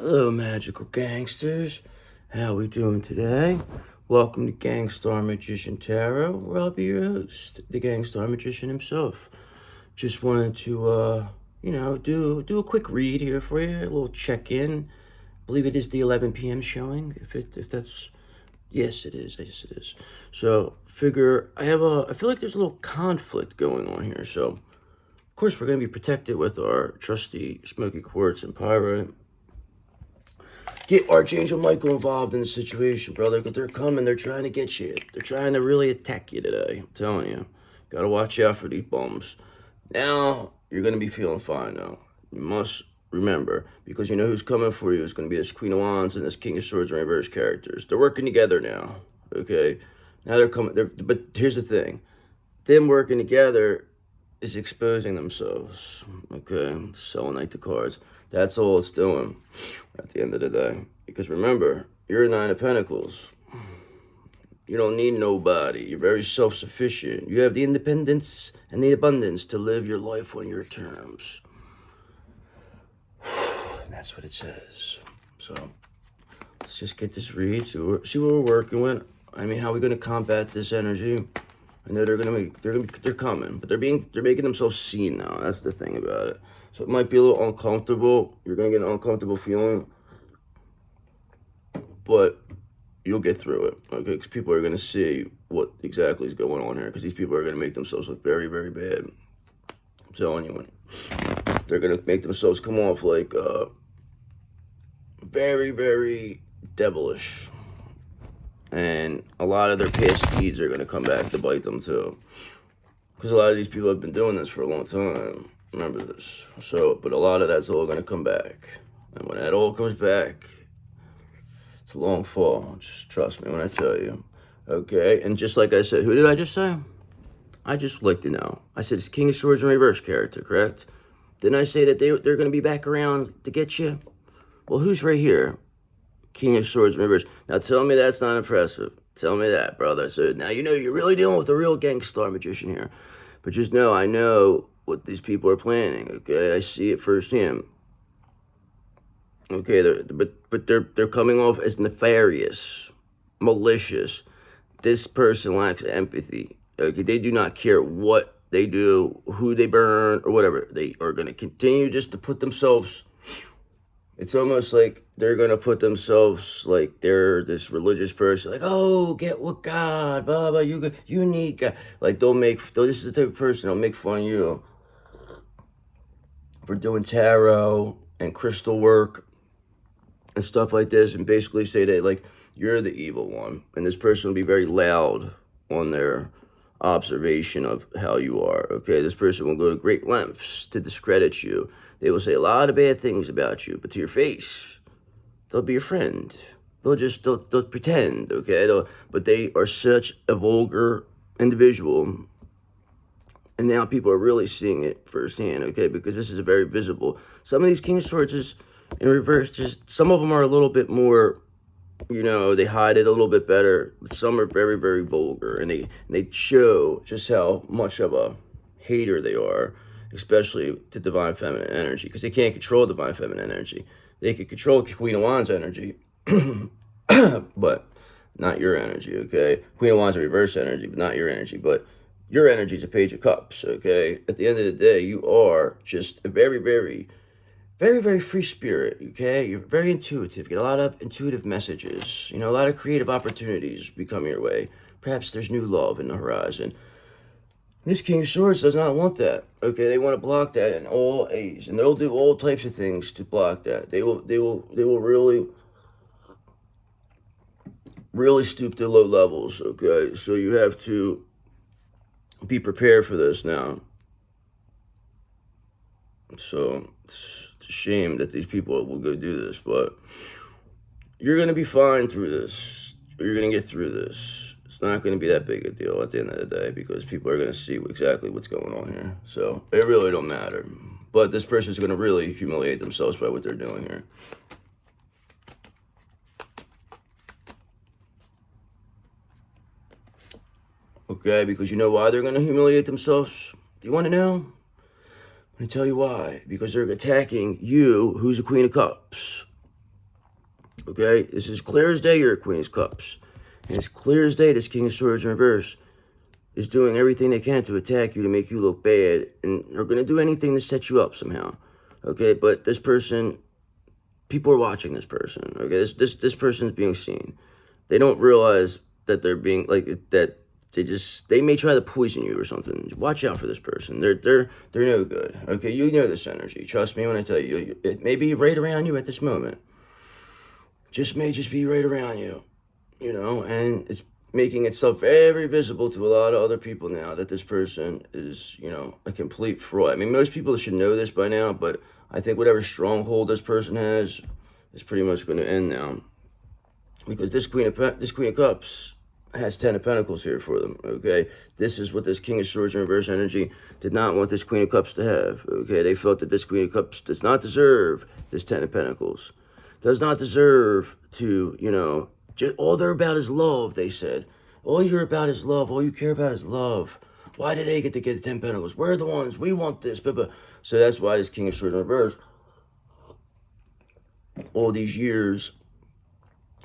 Hello, magical gangsters. How we doing today? Welcome to Gangster Magician Tarot, where I'll be your host, the Gangster Magician himself. Just wanted to, do a quick read here for you, a little check-in. I believe it is the 11 p.m. showing. If that's, yes, it is. Yes, it is. So, I feel like there's a little conflict going on here. So, of course, we're gonna be protected with our trusty smoky quartz and pyrite. Get Archangel Michael involved in the situation, brother, because they're coming. They're trying to get you. They're trying to really attack you today. I'm telling you. Got to watch out for these bums. Now, you're going to be feeling fine now. You must remember, because you know who's coming for you. It's going to be this Queen of Wands and this King of Swords in reverse characters. They're working together now, okay? Now they're coming. But here's the thing. Them working together is exposing themselves, okay? Selenite the cards. That's all it's doing at the end of the day. Because remember, you're a Nine of Pentacles. You don't need nobody. You're very self-sufficient. You have the independence and the abundance to live your life on your terms. And that's what it says. So, let's just get this read, see what we're working with. I mean, how are we going to combat this energy? I know they're coming, but they're making themselves seen now. That's the thing about it. So it might be a little uncomfortable. You're gonna get an uncomfortable feeling, but you'll get through it, okay? Because people are gonna see what exactly is going on here. Because these people are gonna make themselves look very, very bad. I'm telling you, they're gonna make themselves come off like very, very devilish. And a lot of their past deeds are going to come back to bite them too. Because a lot of these people have been doing this for a long time. Remember this. So, but a lot of that's all going to come back. And when that all comes back, it's a long fall. Just trust me when I tell you. Okay? And just like I said, who did I just say? I just would like to know. I said it's King of Swords in reverse character, correct? Didn't I say that they're going to be back around to get you? Well, who's right here? King of Swords in reverse. Now tell me that's not impressive. Tell me that, brother. So now you know you're really dealing with a real Gangster Magician here. But just know, I know what these people are planning, okay? I see it firsthand. Okay, they're coming off as nefarious, malicious. This person lacks empathy. Okay, they do not care what they do, who they burn, or whatever. They are going to continue just to put themselves... It's almost like they're going to put themselves like they're this religious person. Like, oh, get with God, blah, blah, you need God. Like, this is the type of person that'll make fun of you for doing tarot and crystal work and stuff like this. And basically say that, like, you're the evil one. And this person will be very loud on their observation of how you are, okay? This person will go to great lengths to discredit you. They will say a lot of bad things about you, but to your face, they'll be your friend. They'll pretend, okay? But they are such a vulgar individual. And now people are really seeing it firsthand, okay? Because this is a very visible. Some of these King of Swords is in reverse. Just some of them are a little bit more, you know, they hide it a little bit better. But some are very, very vulgar. And they show just how much of a hater they are. Especially to divine feminine energy, because they can't control divine feminine energy. They can control Queen of Wands energy, but not your energy, okay? Queen of Wands is reverse energy, but not your energy. But your energy is a Page of Cups, okay? At the end of the day, you are just a very, very, very, very free spirit, okay? You're very intuitive. You get a lot of intuitive messages. You know, a lot of creative opportunities become your way. Perhaps there's new love in the horizon. This King of Swords does not want that. Okay, they want to block that in all A's, and they'll do all types of things to block that. They will really stoop to low levels. Okay, so you have to be prepared for this now. So it's a shame that these people will go do this, but you're gonna be fine through this. You're gonna get through this. It's not going to be that big a deal at the end of the day, because people are going to see exactly what's going on here. So it really don't matter. But this person's going to really humiliate themselves by what they're doing here. Okay, because you know why they're going to humiliate themselves? Do you want to know? I'm going to tell you why. Because they're attacking you, who's a Queen of Cups. Okay? This is clear as day, you're a Queen of Cups. And it's clear as day, this King of Swords in reverse is doing everything they can to attack you, to make you look bad, and they're going to do anything to set you up somehow. Okay? But this person, people are watching this person. Okay? This person's being seen. They don't realize that they're being, like, that they may try to poison you or something. Watch out for this person. They're no good. Okay? You know this energy. Trust me when I tell you. It may be right around you at this moment. May just be right around you. You know? And it's making itself very visible to a lot of other people now that this person is, you know, a complete fraud. I mean, most people should know this by now, but I think whatever stronghold this person has is pretty much going to end now. Because this Queen of Cups has 10 of Pentacles here for them, okay? This is what this King of Swords in reverse energy did not want this Queen of Cups to have, okay? They felt that this Queen of Cups does not deserve this 10 of Pentacles. Does not deserve to, you know, all they're about is love, they said. All you're about is love. All you care about is love. Why do they get the 10 Pentacles? We're the ones. We want this. So that's why this King of Swords in reverse, all these years,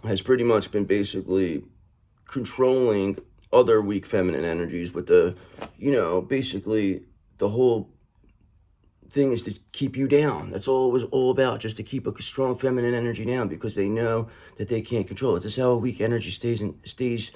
has pretty much been basically controlling other weak feminine energies with the, you know, basically the whole thing is to keep you down. That's all it was all about, just to keep a strong feminine energy down, because they know that they can't control it. This is how a weak energy stays,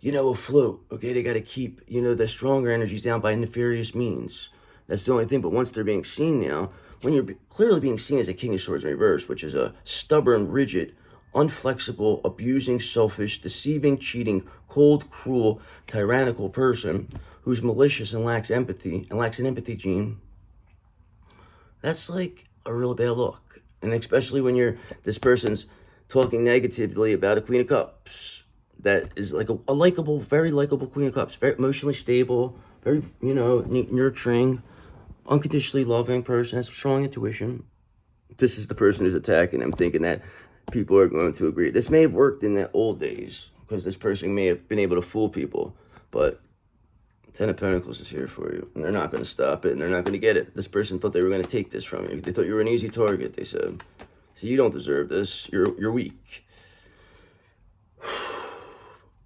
you know, afloat. Okay, they got to keep, you know, the stronger energies down by nefarious means. That's the only thing. But once they're being seen now, when you're clearly being seen as a King of Swords in reverse, which is a stubborn, rigid, unflexible, abusing, selfish, deceiving, cheating, cold, cruel, tyrannical person who's malicious and lacks empathy and lacks an empathy gene, that's like a real bad look. And especially when this person's talking negatively about a Queen of Cups that is like a likable, very likable Queen of Cups, very emotionally stable, very, you know, nurturing, unconditionally loving person, has strong intuition. This is the person who's attacking them, thinking that people are going to agree. This may have worked in the old days, because this person may have been able to fool people, but 10 of Pentacles is here for you, and they're not going to stop it, and they're not going to get it. This person thought they were going to take this from you. They thought you were an easy target, they said. So you don't deserve this. You're weak.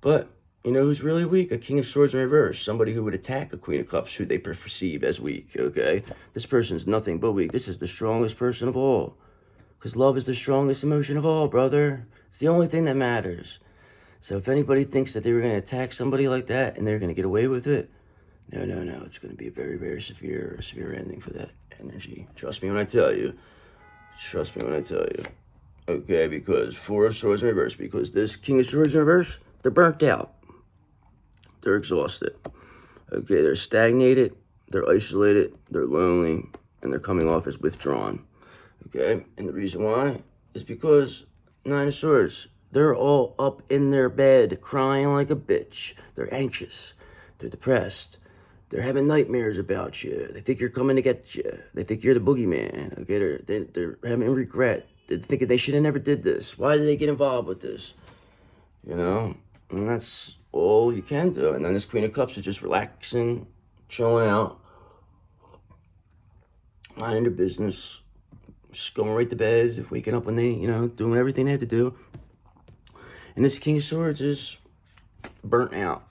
But you know who's really weak? A King of Swords in reverse. Somebody who would attack a Queen of Cups who they perceive as weak, okay? This person's nothing but weak. This is the strongest person of all. Because love is the strongest emotion of all, brother. It's the only thing that matters. So if anybody thinks that they were going to attack somebody like that and they're going to get away with it, no. It's going to be a very, very severe ending for that energy. Trust me when I tell you. Trust me when I tell you. Okay, because 4 of Swords in reverse. Because this King of Swords in reverse, they're burnt out. They're exhausted. Okay, they're stagnated. They're isolated. They're lonely. And they're coming off as withdrawn. Okay, and the reason why is because 9 of Swords, they're all up in their bed crying like a bitch. They're anxious. They're depressed. They're having nightmares about you. They think you're coming to get you. They think you're the boogeyman. Okay, they're having regret. They're thinking they should have never did this. Why did they get involved with this? You know, and that's all you can do. And then this Queen of Cups is just relaxing, chilling out, minding their business, just going right to bed, waking up when they, you know, doing everything they have to do. And this King of Swords is burnt out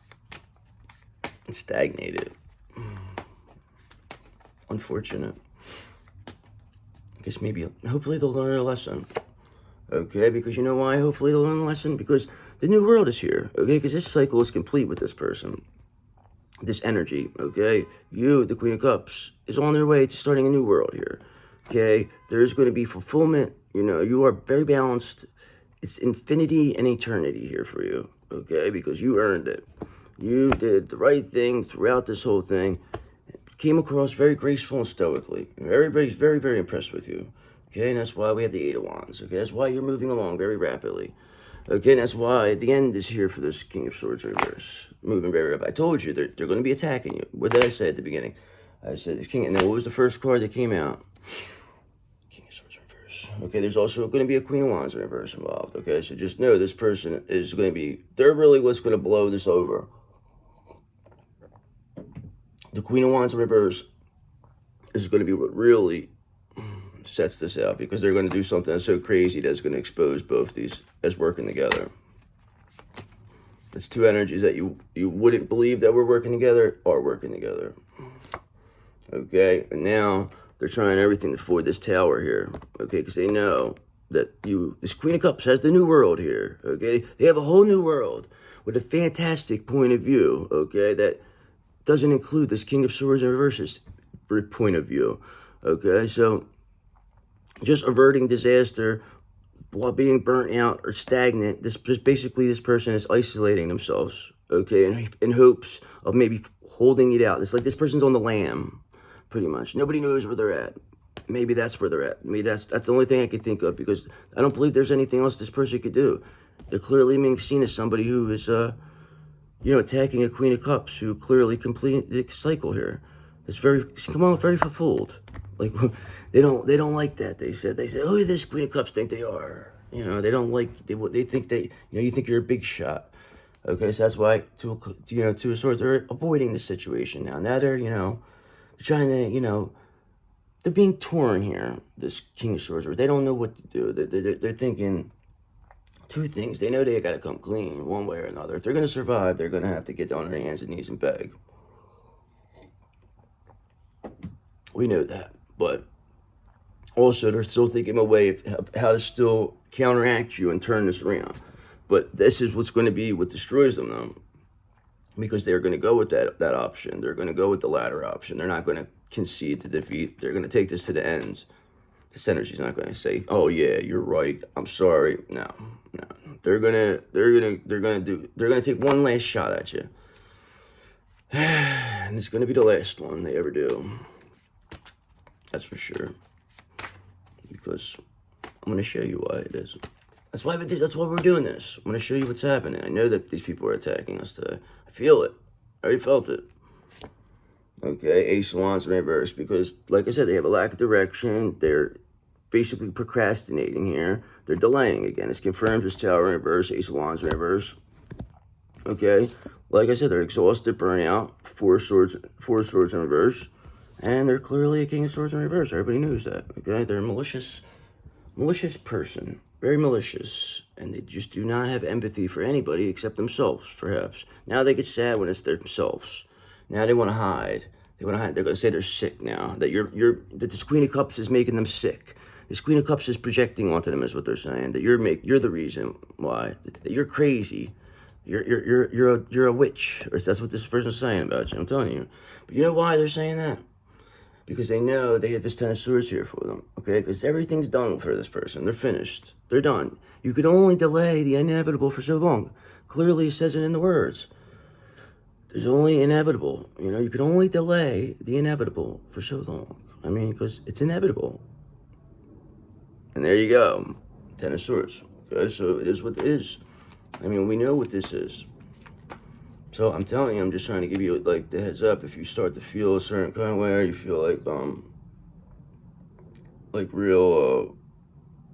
and stagnated. Unfortunate. I guess hopefully they'll learn a lesson. Okay, because you know why hopefully they'll learn a lesson? Because the new world is here, okay? Because this cycle is complete with this person. This energy, okay? You, the Queen of Cups, is on their way to starting a new world here. Okay, there's going to be fulfillment. You know, you are very balanced. It's infinity and eternity here for you, okay? Because you earned it. You did the right thing throughout this whole thing. Came across very graceful and stoically. Everybody's very, very impressed with you, okay? And that's why we have the 8 of Wands, okay? That's why you're moving along very rapidly, okay? And that's why the end is here for this King of Swords reverse. Moving very rapidly. I told you, they're going to be attacking you. What did I say at the beginning? I said this King, and then what was the first card that came out? King of Swords reverse. Okay, there's also going to be a Queen of Wands reverse involved, okay? So just know this person is going to be, they're really what's going to blow this over. The Queen of Wands reverse is going to be what really sets this out, because they're going to do something that's so crazy that's going to expose both these as working together. It's two energies that you wouldn't believe that were working together are working together. Okay, and now they're trying everything to avoid this tower here. Okay, because they know that this Queen of Cups has the new world here. Okay, they have a whole new world with a fantastic point of view. Okay, that doesn't include this King of Swords in reverses for point of view. Okay, so just averting disaster while being burnt out or stagnant, basically this person is isolating themselves, okay, in hopes of maybe holding it out. It's like this person's on the lam, pretty much. Nobody knows where they're at. Maybe that's where they're at. Maybe that's the only thing I could think of, because I don't believe there's anything else this person could do. They're clearly being seen as somebody who is, attacking a Queen of Cups, who clearly completed the cycle here. It's very fulfilled. Like, they don't like that. They said, oh, this Queen of Cups think they are. They don't like, they think you think you're a big shot. Okay, so that's why Two of Swords are avoiding this situation now. Now they're, trying to, they're being torn here, this King of Swords. They don't know what to do. They're thinking two things. They know they got to come clean one way or another. If they're going to survive, they're going to have to get down on their hands and knees and beg. We know that. But also, they're still thinking of a way of how to still counteract you and turn this around. But this is what's going to be what destroys them, though. Because they're going to go with that option. They're going to go with the latter option. They're not going to concede to defeat. They're going to take this to the ends. This energy's not going to say, "Oh yeah, you're right. I'm sorry." No. They're gonna take one last shot at you, and it's going to be the last one they ever do. That's for sure. Because I'm going to show you why it is. That's why we're doing this. I'm going to show you what's happening. I know that these people are attacking us today. I feel it. I already felt it. Okay, Ace of Wands in reverse, because, like I said, they have a lack of direction. They're basically procrastinating here. They're delaying again. It's confirmed as Tower in reverse, Ace of Wands in reverse. Okay, like I said, they're exhausted, burnout, Four of Swords in reverse, and they're clearly a King of Swords in reverse. Everybody knows that. Okay, they're a malicious person, very malicious, and they just do not have empathy for anybody except themselves. Perhaps now they get sad when it's themselves. Now they want to hide. They're going to say they're sick now. That this Queen of Cups is making them sick. This Queen of Cups is projecting onto them, is what they're saying. That you're the reason why. That you're crazy. You're a witch. Or that's what this person's saying about you. I'm telling you. But you know why they're saying that? Because they know they have this Ten of Swords here for them. Okay, because everything's done for this person. They're finished. They're done. You could only delay the inevitable for so long. Clearly, it says it in the words. There's only inevitable. You can only delay the inevitable for so long. I mean, because it's inevitable. And there you go. Ten of Swords. Okay, so it is what it is. I mean, we know what this is. So I'm telling you, I'm just trying to give you like the heads up. If you start to feel a certain kind of way, or you feel like real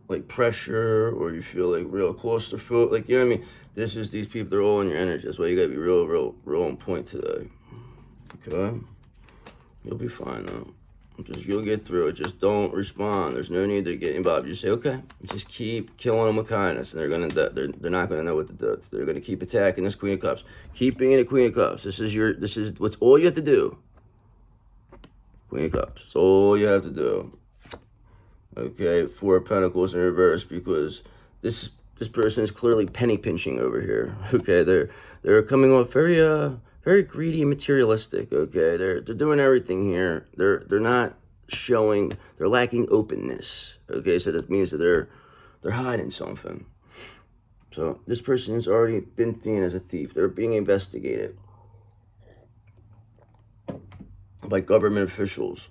like pressure, or you feel like real claustrophobic, like, you know what I mean? These people, they're all in your energy. That's why you gotta be real on point today. Okay? You'll be fine though. You'll get through it. Just don't respond. There's no need to get involved. Just say, okay. Just keep killing them with kindness, and they're not gonna know what to do. They're gonna keep attacking this Queen of Cups. Keep being a Queen of Cups. This is what's all you have to do. Queen of Cups. That's all you have to do. Okay, Four of Pentacles in reverse, because this person is clearly penny pinching over here. Okay, they're coming off very greedy and materialistic. Okay, they're doing everything here. They're not showing. They're lacking openness. Okay, so that means that they're hiding something. So this person has already been seen as a thief. They're being investigated by government officials.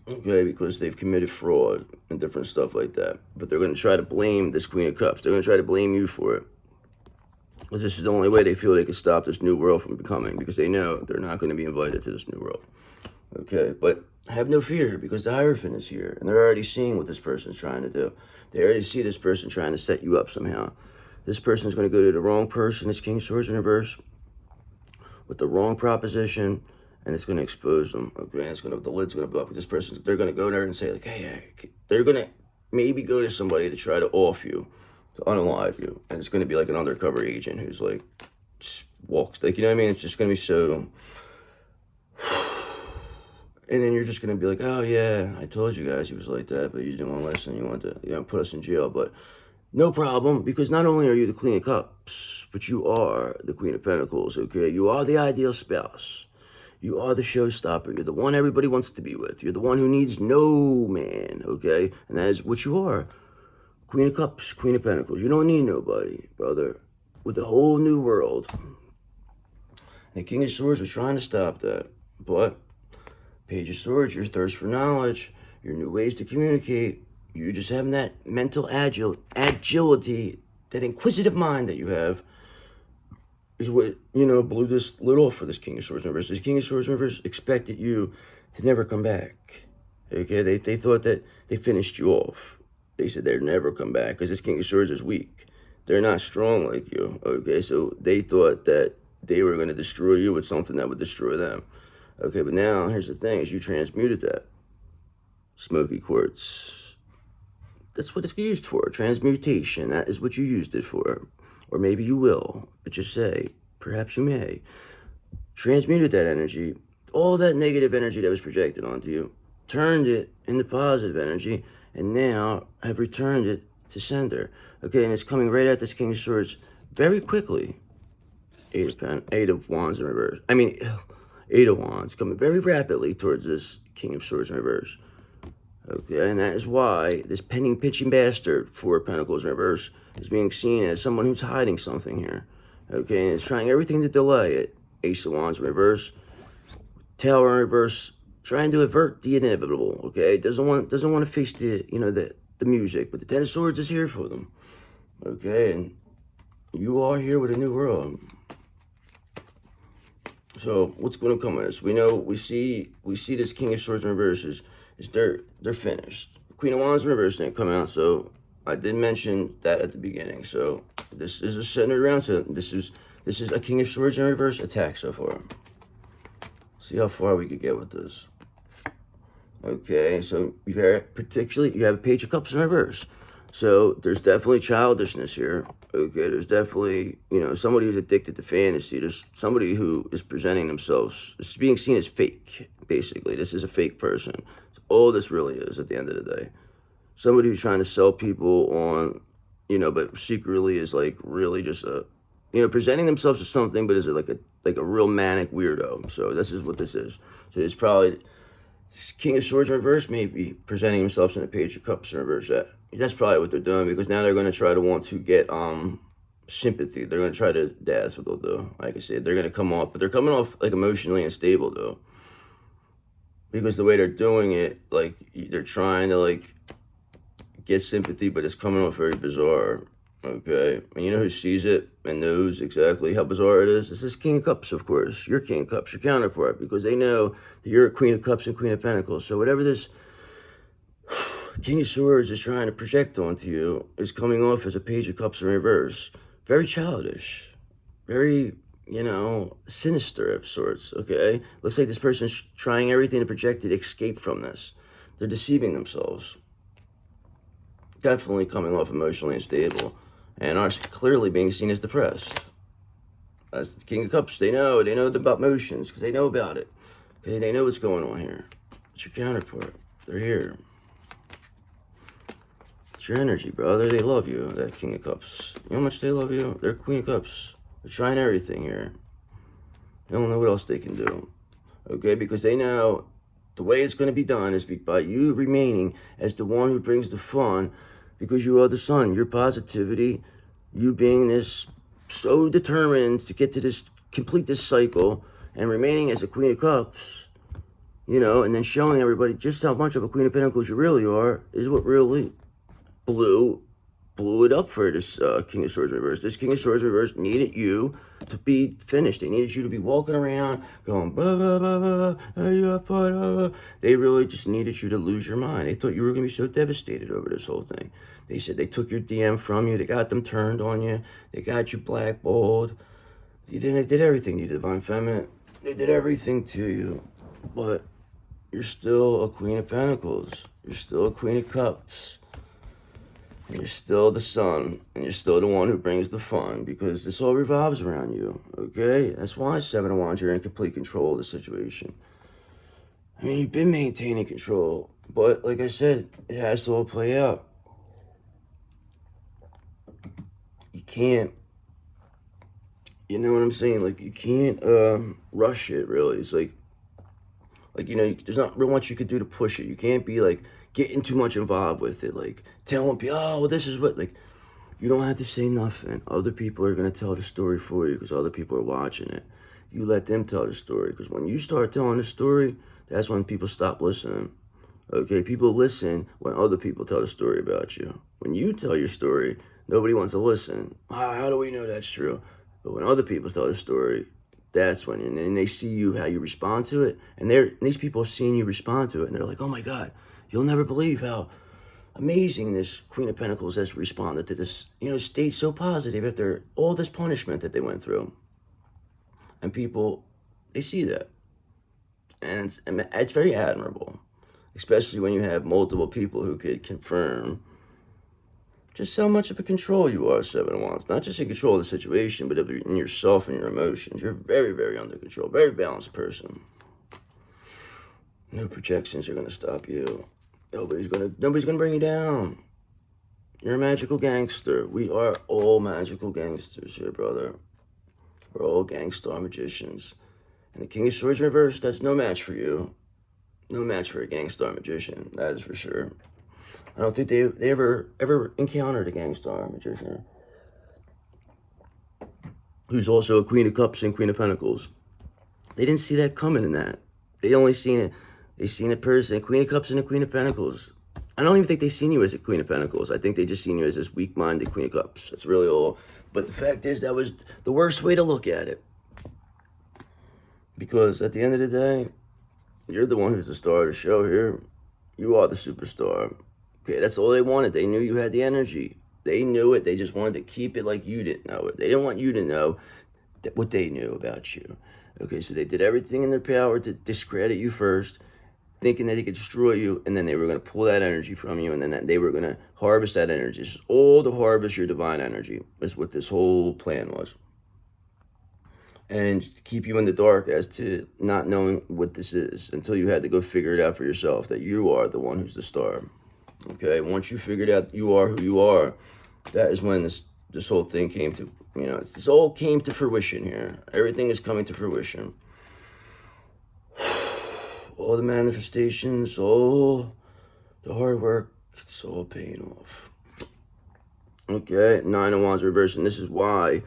Okay, because they've committed fraud and different stuff like that. But they're going to try to blame this Queen of Cups. They're going to try to blame you for it. Because this is the only way they feel they can stop this new world from becoming. Because they know they're not going to be invited to this new world. Okay, but have no fear, because the Hierophant is here. And they're already seeing what this person's trying to do. They already see this person trying to set you up somehow. This person's going to go to the wrong person. It's King of Swords in reverse. With the wrong proposition. and it's going to expose them. Okay, and it's going to, the lid's going to blow up. This person, they're going to go there and say like, hey, they're going to maybe go to somebody to try to off you, to unalive you, and it's going to be like an undercover agent who's like walks, like, you know what I mean? It's just going to be so. And then you're just going to be like, oh yeah, I told you guys he was like that, but you didn't want to listen. You wanted to, put us in jail. But no problem, because not only are you the Queen of Cups, but you are the Queen of Pentacles, okay? You are the ideal spouse. You are the showstopper. You're the one everybody wants to be with. You're the one who needs no man, okay? And that is what you are. Queen of Cups, Queen of Pentacles. You don't need nobody, brother. With a whole new world. And the King of Swords was trying to stop that, but Page of Swords, your thirst for knowledge, your new ways to communicate, you just having that mental agility, that inquisitive mind that you have, is what, blew this lid off for this King of Swords in reverse. This King of Swords in reverse expected you to never come back. Okay, they thought that they finished you off. They said they'd never come back because this King of Swords is weak. They're not strong like you. Okay, so they thought that they were going to destroy you with something that would destroy them. Okay, but now, here's the thing, is you transmuted that. Smoky quartz. That's what it's used for, transmutation. That is what you used it for. Or maybe you will, but just say, perhaps you may. Transmuted that energy, all that negative energy that was projected onto you, turned it into positive energy, and now have returned it to sender. Okay, and it's coming right at this King of Swords very quickly. Eight of Wands in reverse. Eight of Wands coming very rapidly towards this King of Swords in reverse. Okay, and that is why this penning pitching bastard, Four of Pentacles in reverse, is being seen as someone who's hiding something here. Okay, and it's trying everything to delay it. Ace of Wands in reverse, Tower in reverse, trying to avert the inevitable. Okay, doesn't want to face the the music, but the Ten of Swords is here for them. Okay, and you are here with a new world. So what's going to come with this? We see this King of Swords in reverse is they're finished. Queen of Wands in reverse didn't come out, so I did mention that at the beginning. So this is a centered round. So this is a King of Swords in reverse attack so far. See how far we could get with this. Okay, so you have a Page of Cups in reverse. So there's definitely childishness here. Okay, there's definitely, somebody who's addicted to fantasy. There's somebody who is presenting themselves, this is being seen as fake, basically. This is a fake person. It's all this really is at the end of the day. Somebody who's trying to sell people on, but secretly is like really just presenting themselves as something, but is like a real manic weirdo. So this is what this is. So it's probably King of Swords in reverse, maybe presenting themselves in a Page of Cups in reverse. That's probably what they're doing, because now they're going to try to want to get sympathy. They're going to try to, that's what they'll do. Like I said, they're going to come off, but they're coming off like emotionally unstable though, because the way they're doing it, like they're trying to like get sympathy, but it's coming off very bizarre. Okay, and you know who sees it and knows exactly how bizarre it is? It's this King of Cups, of course. Your King of Cups, your counterpart, because they know that you're a Queen of Cups and Queen of Pentacles. So whatever this King of Swords is trying to project onto you is coming off as a Page of Cups in reverse. Very childish. Very, sinister of sorts, okay? Looks like this person's trying everything to project it, escape from this. They're deceiving themselves. Definitely coming off emotionally unstable, and are clearly being seen as depressed. That's the King of Cups. They know about emotions, because they know about it. Okay, they know what's going on here. It's your counterpart. They're here. It's your energy, brother. They love you, that King of Cups. You know how much they love you? They're Queen of Cups. They're trying everything here. They don't know what else they can do. Okay, because they know the way it's going to be done is by you remaining as the one who brings the fun, because you are the sun, your positivity, you being this so determined to get to this, complete this cycle, and remaining as a Queen of Cups, and then showing everybody just how much of a Queen of Pentacles you really are, is what really blew it up for this King of Swords reverse. This King of Swords reverse needed you to be finished. They needed you to be walking around going, blah, blah, blah, blah, blah, you have fun. They really just needed you to lose your mind. They thought you were going to be so devastated over this whole thing. They said they took your DM from you. They got them turned on you. They got you blackballed. They did everything, you divine feminine. They did everything to you, but you're still a Queen of Pentacles. You're still a Queen of Cups. And you're still the sun, and you're still the one who brings the fun, because this all revolves around you, okay? That's why Seven of Wands, you're in complete control of the situation. I mean, you've been maintaining control, but like I said, it has to all play out. You can't, you know what I'm saying? Like, you can't rush it, really. It's like, you know, there's not real much you could do to push it. You can't be, like, getting too much involved with it. Like, telling people, oh, well, this is what, like, you don't have to say nothing. Other people are going to tell the story for you because other people are watching it. You let them tell the story, because when you start telling the story, that's when people stop listening. Okay, people listen when other people tell the story about you. When you tell your story, nobody wants to listen. How do we know that's true? But when other people tell the story, that's when, and then they see you, how you respond to it, and these people have seen you respond to it, and they're like, oh my God, you'll never believe how amazing this Queen of Pentacles has responded to this, you know, state so positive after all this punishment that they went through. And people, they see that. And it's very admirable, especially when you have multiple people who could confirm just how much of a control you are, Seven of Wands. Not just in control of the situation, but in yourself and your emotions. You're very, very under control. Very balanced person. No projections are going to stop you. Nobody's gonna bring you down. You're a magical gangster. We are all magical gangsters here, brother. We're all Gangster Magicians. And the King of Swords reversed, that's no match for you. No match for a Gangster Magician, that is for sure. I don't think they ever encountered a Gangster Magician who's also a Queen of Cups and Queen of Pentacles. They didn't see that coming in that. They only seen it. They seen a person, a Queen of Cups and a Queen of Pentacles. I don't even think they seen you as a Queen of Pentacles. I think they just seen you as this weak-minded Queen of Cups. That's really all. But the fact is, that was the worst way to look at it. Because at the end of the day, you're the one who's the star of the show here. You are the superstar. Okay, that's all they wanted. They knew you had the energy. They knew it. They just wanted to keep it like you didn't know it. They didn't want you to know what they knew about you. Okay, so they did everything in their power to discredit you first, thinking that they could destroy you, and then they were going to pull that energy from you, and then they were going to harvest that energy. It's all to harvest your divine energy is what this whole plan was. And keep you in the dark as to not knowing what this is until you had to go figure it out for yourself, that you are the one who's the star. Okay, once you figured out you are who you are, that is when this whole thing came to, you know, this all came to fruition here. Everything is coming to fruition. All the manifestations, all the hard work, it's all paying off. Okay, Nine of Wands reverse, and this is why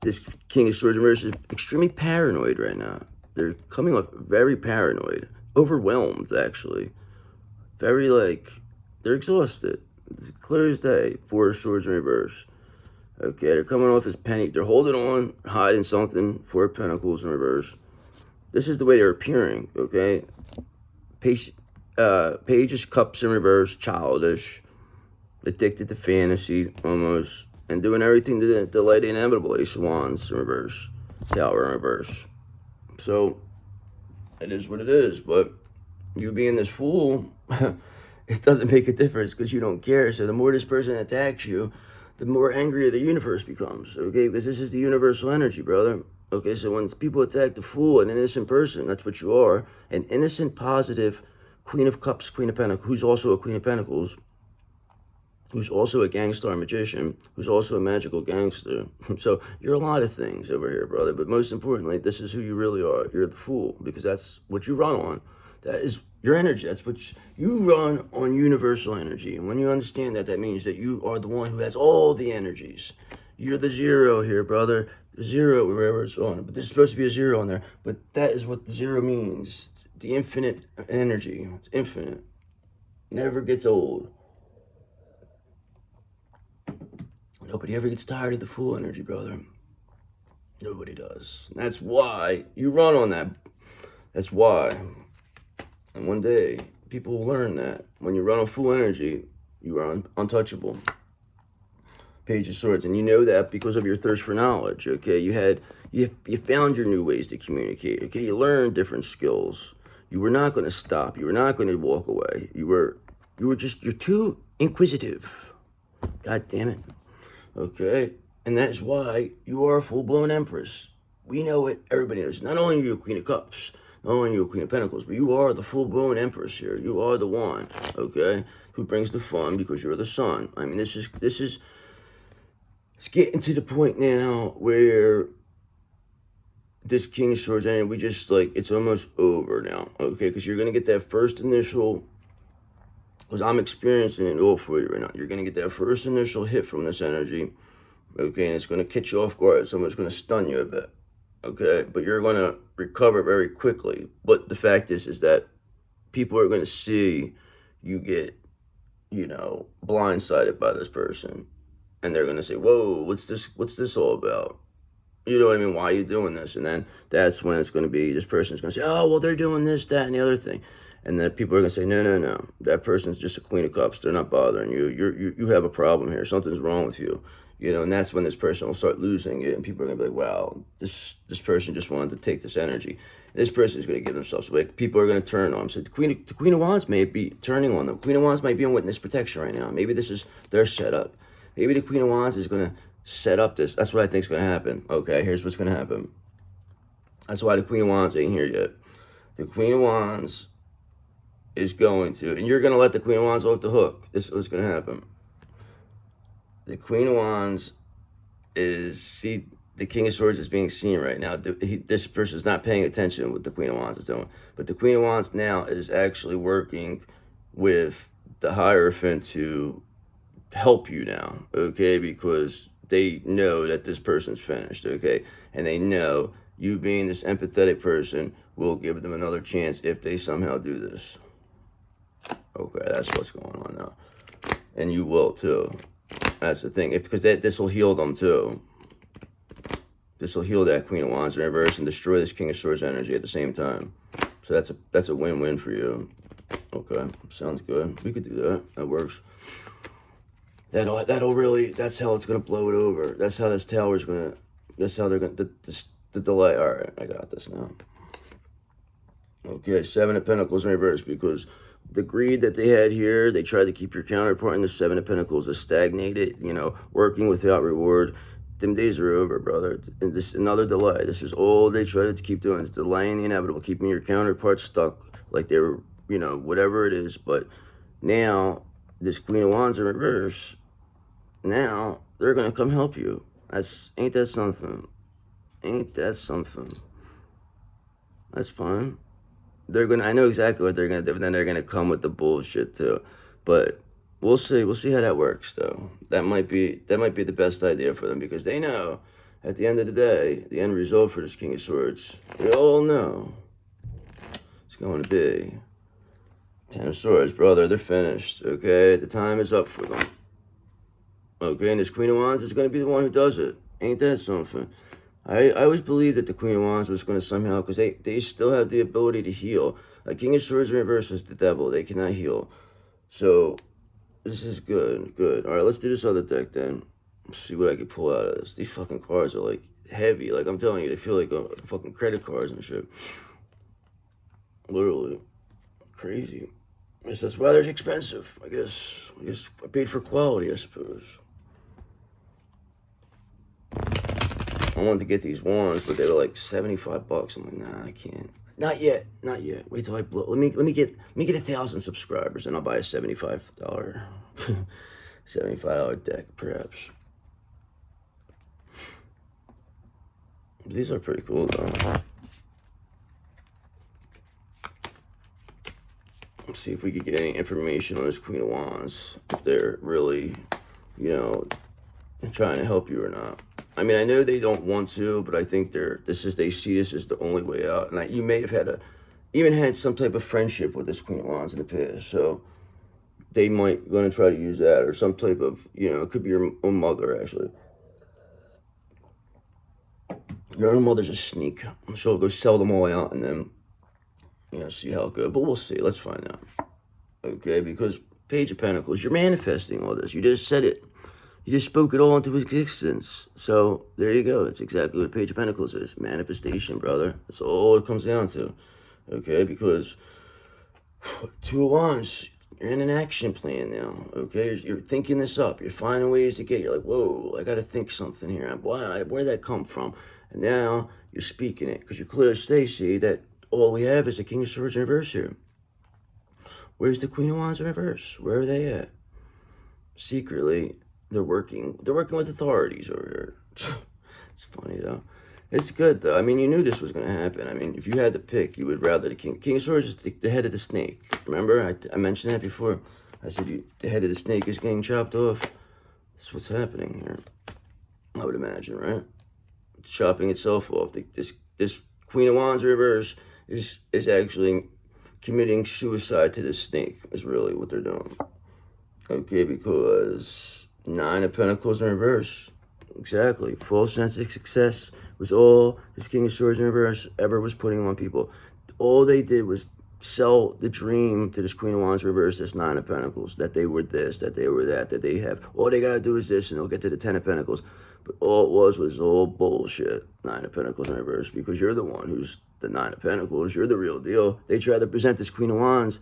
this King of Swords reverse is extremely paranoid right now. They're coming off very paranoid, overwhelmed actually. Very, like, they're exhausted. It's clear as day. Four of Swords in reverse. Okay, they're coming off as panic. They're holding on, hiding something. Four of Pentacles in reverse. This is the way they're appearing, okay? Page of Cups in reverse, childish, addicted to fantasy, almost, and doing everything to delay the inevitable. Ace of Wands in reverse, Tower in reverse. So, it is what it is, but you being this fool, it doesn't make a difference because you don't care. So the more this person attacks you, the more angrier the universe becomes, okay? Because this is the universal energy, brother. Okay, so when people attack the fool, an innocent person, that's what you are. An innocent, positive Queen of Cups, Queen of Pentacles, who's also a Queen of Pentacles, who's also a Gangster Magician, who's also a magical gangster. So you're a lot of things over here, brother. But most importantly, this is who you really are. You're the fool, because that's what you run on. That is your energy. That's what you run on, universal energy. And when you understand that, that means that you are the one who has all the energies. You're the zero here, brother. The zero, wherever it's on. But there's supposed to be a zero on there. But that is what the zero means. It's the infinite energy. It's infinite. Never gets old. Nobody ever gets tired of the full energy, brother. Nobody does. And that's why you run on that. That's why. And one day, people will learn that when you run on full energy, you are untouchable. Page of Swords, and you know that because of your thirst for knowledge. Okay, you found your new ways to communicate. Okay, you learned different skills. You were not going to stop. You were not going to walk away. You're too inquisitive. God damn it. Okay, and that is why you are a full-blown Empress. We know it. Everybody knows. Not only are you a Queen of Cups, not only are you a Queen of Pentacles, but you are the full-blown Empress here. You are the one, okay, who brings the fun because you're the sun. I mean, this is it's getting to the point now where this King of Swords, and we just, like, it's almost over now, okay, because you're going to get that first initial, because I'm experiencing it all for you right now. You're going to get that first initial hit from this energy, okay, and it's going to catch you off guard. Someone's going to stun you a bit. Okay, but you're going to recover very quickly. But the fact is that people are going to see you get, you know, blindsided by this person. And they're going to say, whoa, what's this all about? You know what I mean? Why are you doing this? And then that's when it's going to be, this person's going to say, oh, well, they're doing this, that, and the other thing. And then people are going to say, no. That person's just a Queen of Cups. They're not bothering you. You have a problem here. Something's wrong with you. You know, and that's when this person will start losing it, and people are going to be like, wow, this person just wanted to take this energy. This person is going to give themselves away. People are going to turn on them. So the Queen of Wands may be turning on them. Queen of Wands might be on witness protection right now. Maybe this is their setup. Maybe the Queen of Wands is going to set up this. That's what I think is going to happen. Okay, here's what's going to happen. That's why the Queen of Wands ain't here yet. The Queen of Wands is going to, and you're going to let the Queen of Wands off the hook. This is what's going to happen. The Queen of Wands is, the King of Swords is being seen right now. This person is not paying attention to what the Queen of Wands is doing. But the Queen of Wands now is actually working with the Hierophant to help you now, okay? Because they know that this person's finished, okay? And they know you being this empathetic person will give them another chance if they somehow do this. Okay, that's what's going on now. And you will too. That's the thing, because this will heal them too. This will heal that Queen of Wands in reverse and destroy this King of Swords energy at the same time. So that's a win-win for you. Okay, sounds good. We could do that. That works. That'll really, that's how it's gonna blow it over. That's how this tower's gonna. That's how they're gonna. The delay. All right, I got this now. Okay, Seven of Pentacles in reverse, because the greed that they had here, they tried to keep your counterpart in the Seven of Pentacles is stagnated, you know, working without reward. Them days are over, brother. And this another delay. This is all they tried to keep doing, is delaying the inevitable, keeping your counterpart stuck like they were, you know, whatever it is. But now, this Queen of Wands in reverse, now they're gonna come help you. Ain't that something? Ain't that something? That's fine. I know exactly what they're gonna do, but then they're gonna come with the bullshit too. But we'll see how that works though. That might be the best idea for them, because they know at the end of the day, the end result for this King of Swords, we all know it's going to be Ten of Swords, brother. They're finished, okay? The time is up for them. Okay, and this Queen of Wands is gonna be the one who does it. Ain't that something? I always believed that the Queen of Wands was going to somehow, because they still have the ability to heal. A King of Swords in reverse is the devil. They cannot heal. So, this is good. All right, let's do this other deck then. Let's see what I can pull out of this. These fucking cards are, like, heavy. Like, I'm telling you, they feel like fucking credit cards and shit. Literally. Crazy. That's why they're expensive, I guess. I paid for quality, I suppose. I wanted to get these wands, but they were like $75. I'm like, nah, I can't. Not yet. Wait till I blow. Let me get 1,000 subscribers, and I'll buy a $75 $75 deck, perhaps. These are pretty cool, though. Let's see if we could get any information on this Queen of Wands, if they're really, you know, trying to help you or not. I mean, I know they don't want to, but I think they see this as the only way out. And you may have even had some type of friendship with this Queen of Wands in the past, so they might going to try to use that, or some type of, you know, it could be your own mother, actually. Your own mother's a sneak. She'll go sell them all out and then, you know, see how it goes. But we'll see. Let's find out. Okay, because Page of Pentacles, you're manifesting all this. You just said it. You just spoke it all into existence. So there you go. That's exactly what Page of Pentacles is. Manifestation, brother. That's all it comes down to. Okay, because Two of Wands, you're in an action plan now. Okay, you're thinking this up. You're finding ways to get. You're like, whoa, I got to think something here. Where'd that come from? And now you're speaking it because you're clear as Stacy that all we have is the King of Swords in reverse here. Where's the Queen of Wands in reverse? Where are they at? Secretly, they're working with authorities over here. It's funny though. It's good though. I mean, you knew this was going to happen. I mean, if you had to pick, you would rather the King of Swords is the head of the snake. Remember, I mentioned that before. I said the head of the snake is getting chopped off. That's what's happening here. I would imagine, right? It's chopping itself off. This Queen of Wands reverse is actually committing suicide to the snake. Is really what they're doing. Okay, because Nine of Pentacles in reverse. Exactly. False sense of success was all this King of Swords in reverse ever was putting on people. All they did was sell the dream to this Queen of Wands reverse, this Nine of Pentacles, that they were this, that they were that they have. All they got to do is this, and they'll get to the Ten of Pentacles. But all it was all bullshit. Nine of Pentacles in reverse, because you're the one who's the Nine of Pentacles. You're the real deal. They tried to present this Queen of Wands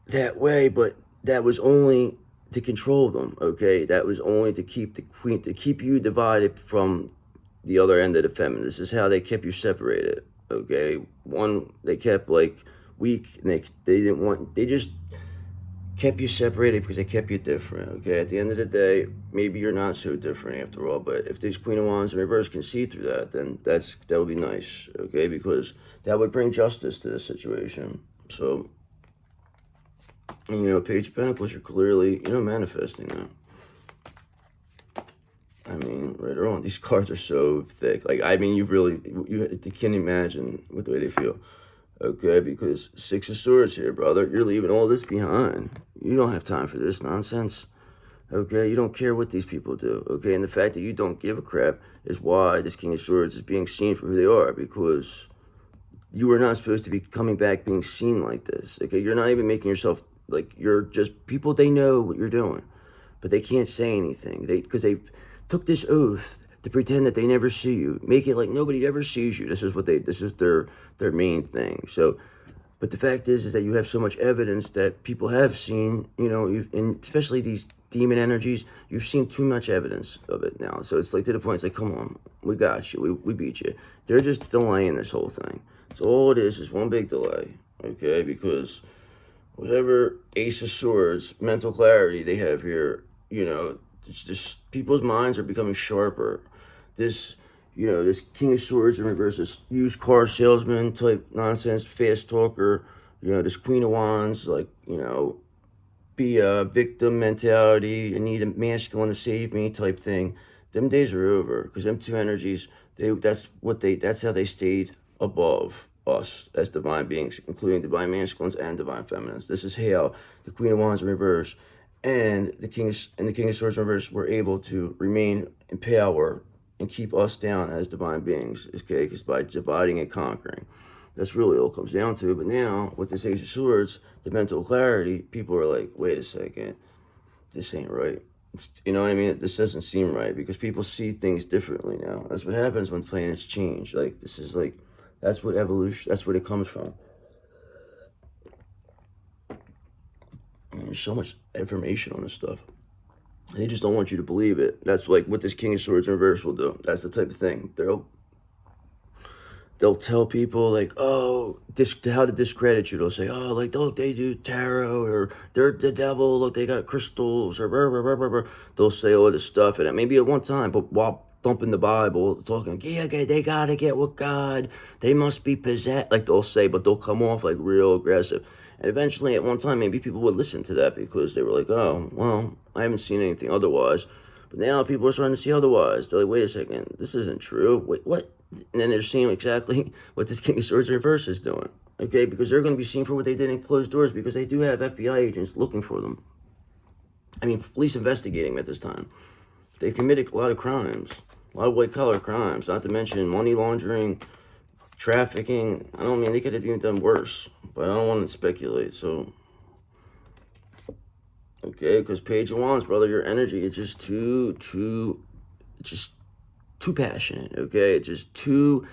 that way, but that was only to control them, okay? That was only to keep the queen, to keep you divided from the other end of the feminine. This is how they kept you separated, okay? One, they kept like weak, and they just kept you separated because they kept you different, okay? At the end of the day, maybe you're not so different after all, but if this Queen of Wands in reverse can see through that, then that would be nice, okay? Because that would bring justice to the situation. So, and, Page of Pentacles, you're clearly, manifesting that. I mean, later on, these cards are so thick. Like, I mean, you can't imagine what the way they feel. Okay, because Six of Swords here, brother. You're leaving all this behind. You don't have time for this nonsense. Okay, you don't care what these people do. Okay, and the fact that you don't give a crap is why this King of Swords is being seen for who they are, because you are not supposed to be coming back being seen like this. Okay, you're not even making yourself, like, you're just people, they know what you're doing, but they can't say anything. Because they took this oath to pretend that they never see you, make it like nobody ever sees you. This is their main thing. So, but the fact is that you have so much evidence that people have seen, and especially these demon energies, you've seen too much evidence of it now. So it's like to the point, it's like, come on, we got you, we beat you. They're just delaying this whole thing. So all it is one big delay, okay? Because whatever Ace of Swords, mental clarity they have here, it's just people's minds are becoming sharper. This King of Swords in reverse, this used car salesman type nonsense, fast talker, this Queen of Wands, like, be a victim mentality, I need a masculine to save me type thing. Them days are over, because them two energies, that's how they stayed above us as divine beings, including divine masculines and divine feminines. This is how the Queen of Wands in reverse and the King of Swords in reverse were able to remain in power and keep us down as divine beings, okay? Because by dividing and conquering, that's really all it comes down to. But now with this Ace of Swords, the mental clarity, people are like, wait a second, this ain't right. You know what I mean? This doesn't seem right, because people see things differently now. That's what happens when planets change. Like, this is like, that's what evolution, that's where it comes from. And there's so much information on this stuff. They just don't want you to believe it. That's like what this King of Swords in reverse will do. That's the type of thing. They'll tell people, like, oh, how to discredit you. They'll say, oh, like, look, they do tarot, or they're the devil, look, they got crystals, or blah, blah, blah, blah, blah. They'll say all this stuff, and maybe at one time, but while thumping the Bible, talking, yeah, they gotta get with God, they must be possessed, like they'll say, but they'll come off like real aggressive. And eventually, at one time, maybe people would listen to that, because they were like, oh, well, I haven't seen anything otherwise. But now people are starting to see otherwise. They're like, wait a second, this isn't true. Wait, what? And then they're seeing exactly what this King of Swords in reverse is doing, okay? Because they're going to be seen for what they did in closed doors, because they do have FBI agents looking for them. I mean, police investigating them at this time. They committed a lot of crimes, a lot of white-collar crimes, not to mention money laundering, trafficking. I don't mean, they could have even done worse, but I don't want to speculate. So Okay, because Page of Wands, brother, your energy is just too passionate, okay? It's just too,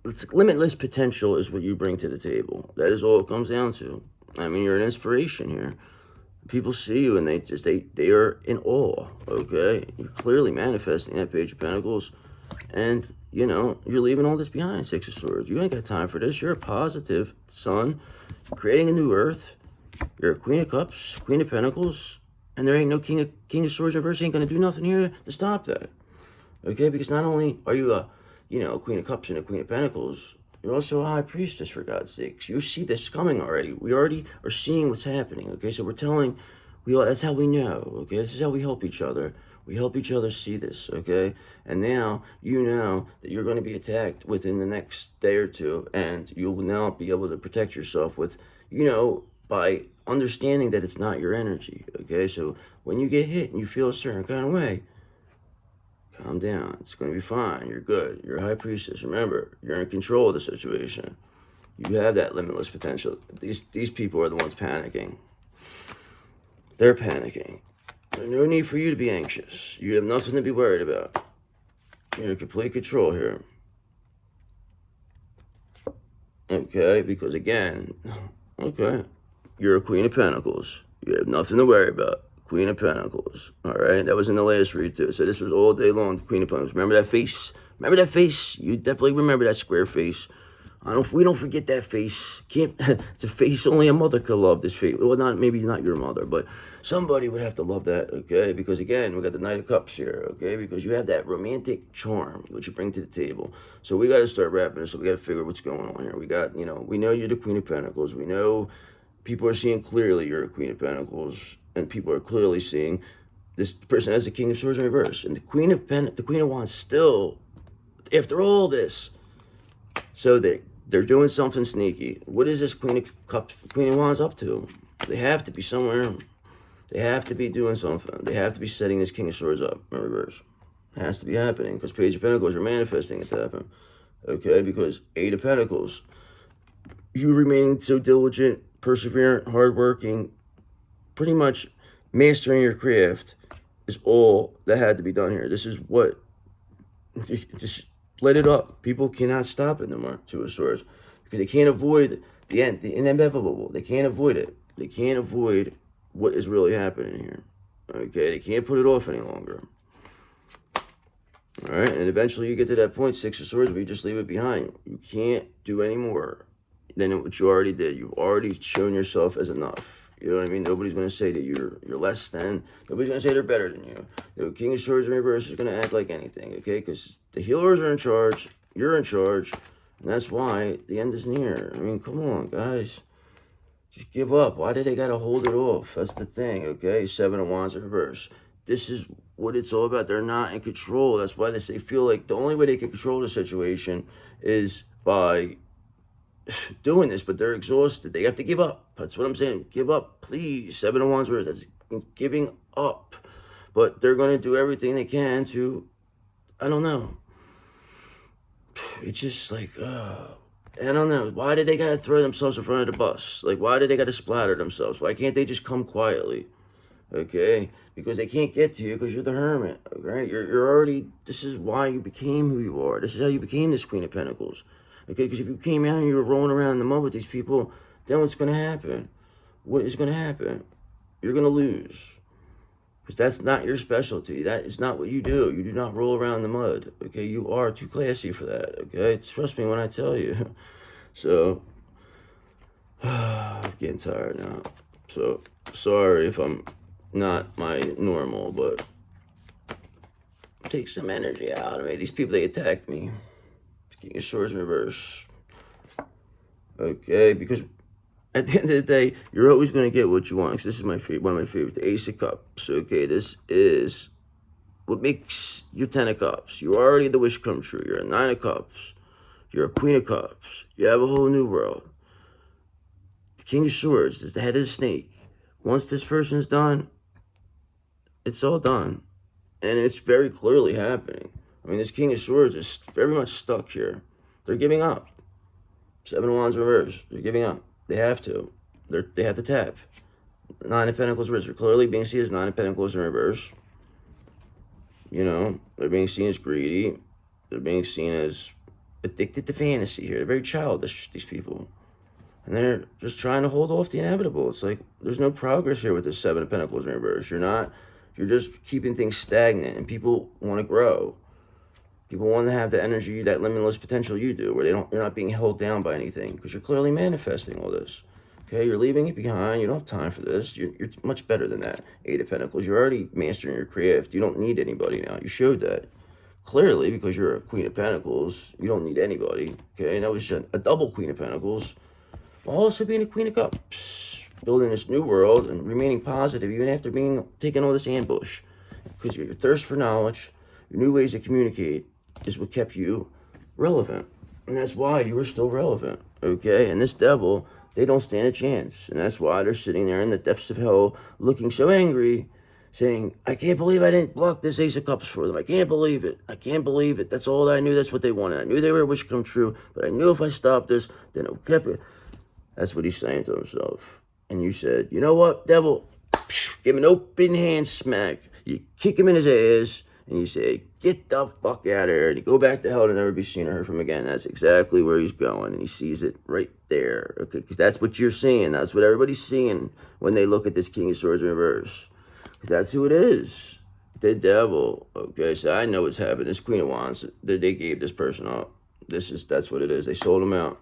it's limitless potential is what you bring to the table. That is all it comes down to. I mean, you're an inspiration here. People see you and they are in awe, okay? You're clearly manifesting that Page of Pentacles. And, you know, you're leaving all this behind, Six of Swords. You ain't got time for this. You're a positive sun, creating a new earth. You're a Queen of Cups, Queen of Pentacles, and there ain't no King of Swords reverse. Ain't gonna do nothing here to stop that. Okay, because not only are you a, you know, Queen of Cups and a Queen of Pentacles, you're also a High Priestess, for God's sakes. You see this coming already. We already are seeing what's happening. Okay, so that's how we know. Okay, this is how we help each other. We help each other see this, okay? And now you know that you're going to be attacked within the next day or two, and you'll now be able to protect yourself with, you know, by understanding that it's not your energy, okay? So when you get hit and you feel a certain kind of way, calm down. It's going to be fine. You're good. You're a High Priestess. Remember, you're in control of the situation. You have that limitless potential. These people are the ones panicking. They're panicking. There's no need for you to be anxious. You have nothing to be worried about. You're in complete control here. Okay, because again, okay, you're a Queen of Pentacles. You have nothing to worry about. Queen of Pentacles. All right, that was in the last read too. So this was all day long, Queen of Pentacles. Remember that face? Remember that face? You definitely remember that square face. We don't forget that face. It's a face only a mother could love. This face. Well, maybe not your mother, but somebody would have to love that. Okay, because again, we got the Knight of Cups here. Okay, because you have that romantic charm which you bring to the table. So we got to start wrapping this. So we got to figure what's going on here. We got, you know, we know you're the Queen of Pentacles. We know people are seeing clearly you're a Queen of Pentacles, and people are clearly seeing this person as a King of Swords in reverse, and the Queen of Wands still, after all this. So they're doing something sneaky. What is this Queen of Cups, Queen of Wands up to? They have to be somewhere. They have to be doing something. They have to be setting this King of Swords up in reverse. It has to be happening because Page of Pentacles, you're manifesting it to happen. Okay, because Eight of Pentacles, you remaining so diligent, perseverant, hardworking, pretty much mastering your craft is all that had to be done here. This is what, just let it up. People cannot stop it no more, Two of Swords, because they can't avoid the end, the inevitable. They can't avoid it. They can't avoid what is really happening here. Okay, they can't put it off any longer. All right, and eventually you get to that point, Six of Swords, where you just leave it behind. You can't do any more than what you already did. You've already shown yourself as enough. You know what I mean? Nobody's going to say that you're less than. Nobody's going to say they're better than you. The King of Swords in reverse is going to act like anything, okay? Because the healers are in charge. You're in charge. And that's why the end is near. I mean, come on, guys. Just give up. Why did they got to hold it off? That's the thing, okay? Seven of Wands in reverse. This is what it's all about. They're not in control. That's why they feel like the only way they can control the situation is by doing this, but they're exhausted. They have to give up. That's what I'm saying. Give up, please. Seven of Wands, that's giving up. But they're going to do everything they can to, I don't know. It's just like, I don't know. Why did they got to throw themselves in front of the bus? Like, why did they got to splatter themselves? Why can't they just come quietly? Okay? Because they can't get to you because you're the Hermit. Okay? You're already, this is why you became who you are. This is how you became this Queen of Pentacles. Okay, because if you came out and you were rolling around in the mud with these people, then what's going to happen? What is going to happen? You're going to lose. Because that's not your specialty. That is not what you do. You do not roll around in the mud. Okay, you are too classy for that. Okay, trust me when I tell you. So, I'm getting tired now. So, sorry if I'm not my normal, but take some energy out of me. These people, they attacked me. King of Swords in reverse. Okay, because at the end of the day, you're always going to get what you want. This is my favorite, one of my favorites, the Ace of Cups. Okay, this is what makes you 10 of Cups. You're already the wish come true. You're a 9 of Cups. You're a Queen of Cups. You have a whole new world. The King of Swords is the head of the snake. Once this person's done, it's all done. And it's very clearly happening. I mean, this King of Swords is very much stuck here. They're giving up. Seven of Wands reverse. They're giving up. They have to. They have to tap. Nine of Pentacles reverse. They're clearly being seen as Nine of Pentacles in reverse. You know, they're being seen as greedy. They're being seen as addicted to fantasy here. They're very childish, these people. And they're just trying to hold off the inevitable. It's like there's no progress here with the Seven of Pentacles in reverse. You're just keeping things stagnant, and people want to grow. People want to have the energy, that limitless potential you do, where you're not being held down by anything, because you're clearly manifesting all this. Okay, you're leaving it behind. You don't have time for this. You're much better than that. Eight of Pentacles. You're already mastering your craft. You don't need anybody now. You showed that clearly, because you're a Queen of Pentacles. You don't need anybody. Okay, and that was a double Queen of Pentacles, while also being a Queen of Cups, building this new world and remaining positive even after taking all this ambush, because your thirst for knowledge, your new ways to communicate, is what kept you relevant, and that's why you were still relevant. Okay, and this devil, they don't stand a chance, and that's why they're sitting there in the depths of hell, looking so angry, saying, "I can't believe I didn't block this Ace of Cups for them. I can't believe it. I can't believe it. That's all I knew. That's what they wanted. I knew they were a wish come true, but I knew if I stopped this, then it kept it." That's what he's saying to himself. And you said, "You know what, devil? Give him an open hand smack." You kick him in his ass, and you say, "Get the fuck out of here." And you go back to hell to never be seen or heard from again. That's exactly where he's going, and he sees it right there. Okay, because that's what you're seeing. That's what everybody's seeing when they look at this King of Swords in reverse. Because that's who it is. The devil. Okay, so I know what's happened. This Queen of Wands, they gave this person up. That's what it is. They sold him out.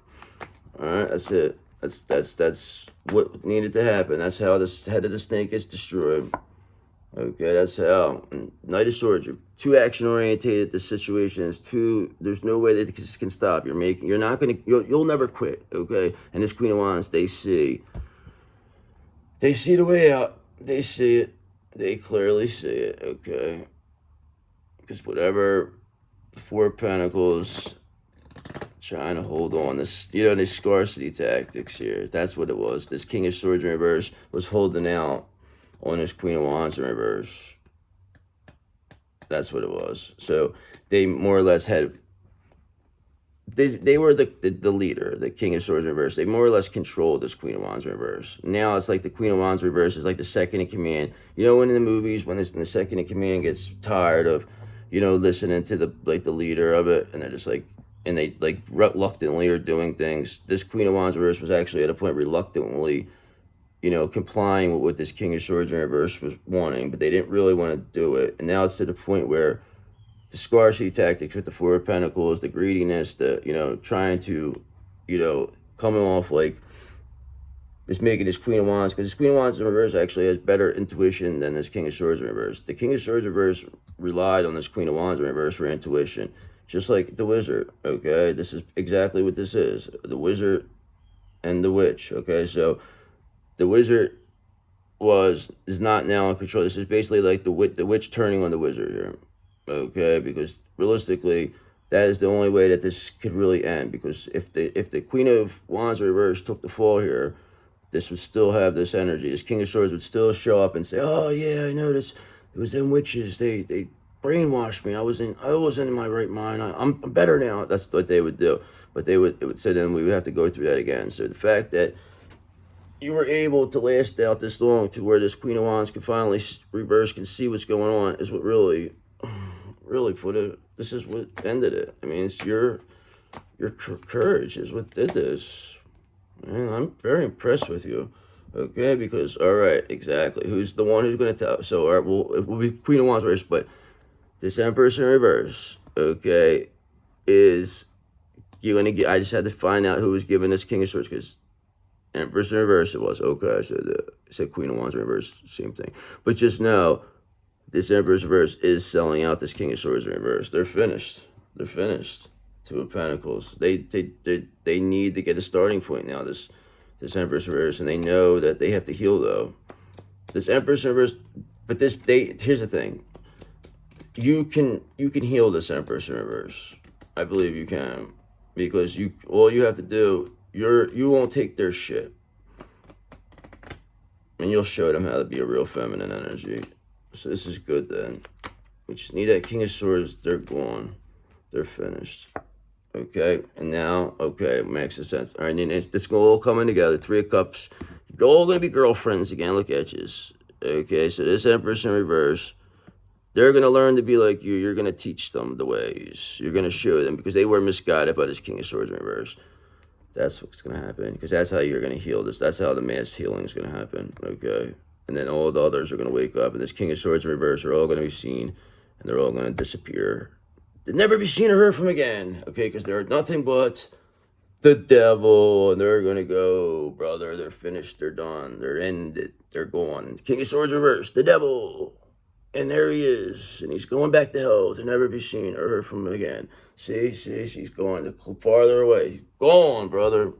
All right, that's it. That's what needed to happen. That's how the head of the snake gets destroyed. Okay, that's how. And Knight of Swords, you're too action orientated. The situation is too. There's no way that this can stop. You're not gonna. You'll never quit. Okay, and this Queen of Wands, they see the way out. They see it. They clearly see it. Okay, because whatever, Four of Pentacles, trying to hold on this, these scarcity tactics here. That's what it was. This King of Swords in reverse was holding out on this Queen of Wands in reverse. That's what it was. So they more or less had, they were the leader, the King of Swords in reverse. They more or less controlled this Queen of Wands in reverse. Now it's like the Queen of Wands in reverse is like the second in command. You know, when in the movies, when the second in command gets tired of, listening to the leader of it, and they're just like, and they reluctantly are doing things. This Queen of Wands in reverse was actually at a point reluctantly, complying with what this King of Swords in reverse was wanting, but they didn't really want to do it. And now it's to the point where the scarcity tactics with the Four of Pentacles, the greediness, the, trying to, coming off like, it's making this Queen of Wands, because this Queen of Wands in reverse actually has better intuition than this King of Swords in reverse. The King of Swords in reverse relied on this Queen of Wands in reverse for intuition. Just like the Wizard, okay? This is exactly what this is. The Wizard and the Witch, okay? So the Wizard is not now in control. This is basically like the Witch turning on the Wizard here, okay? Because realistically, that is the only way that this could really end. Because if the Queen of Wands reverse took the fall here, this would still have this energy. This King of Swords would still show up and say, "Oh yeah, I noticed it was them witches. They brainwashed me. I wasn't in my right mind. I'm better now." That's what they would do. But it would say then we would have to go through that again. So the fact that you were able to last out this long to where this Queen of Wands can finally reverse, can see what's going on, is what really put it. This is what ended it. I mean, it's your courage is what did this. Man, I'm very impressed with you. Okay, because all right, exactly. Who's the one who's going to tell? So all right, we'll be Queen of Wands reverse, but this Empress in reverse, okay, is you're gonna get. I just had to find out who was giving this King of Swords, because Empress in reverse it was. Okay, I said Queen of Wands in reverse, same thing. But just know, this Empress in reverse is selling out this King of Swords in reverse. They're finished. They're finished. Two of Pentacles. They need to get a starting point now. This Empress in reverse, and they know that they have to heal though. This Empress in reverse, but here's the thing. You can heal this Empress in reverse. I believe you can, because all you have to do, you won't take their shit, and you'll show them how to be a real feminine energy. So this is good then. We just need that King of Swords. They're gone. They're finished. Okay, and now, okay, it makes sense. All right, it's all coming together. Three of Cups. You're all going to be girlfriends again. Look at you. Okay, so this Empress in reverse, they're going to learn to be like you. You're going to teach them the ways. You're going to show them because they were misguided by this King of Swords in reverse. That's what's going to happen because that's how you're going to heal this. That's how the mass healing is going to happen. Okay. And then all the others are going to wake up, and this King of Swords in reverse are all going to be seen, and they're all going to disappear. They'll never be seen or heard from again. Okay, because they're nothing but the devil, and they're going to go, brother. They're finished. They're done. They're ended. They're gone. King of Swords in reverse, the devil. And there he is, and he's going back to hell to never be seen or heard from again. See, he's going farther away. He's gone, brother.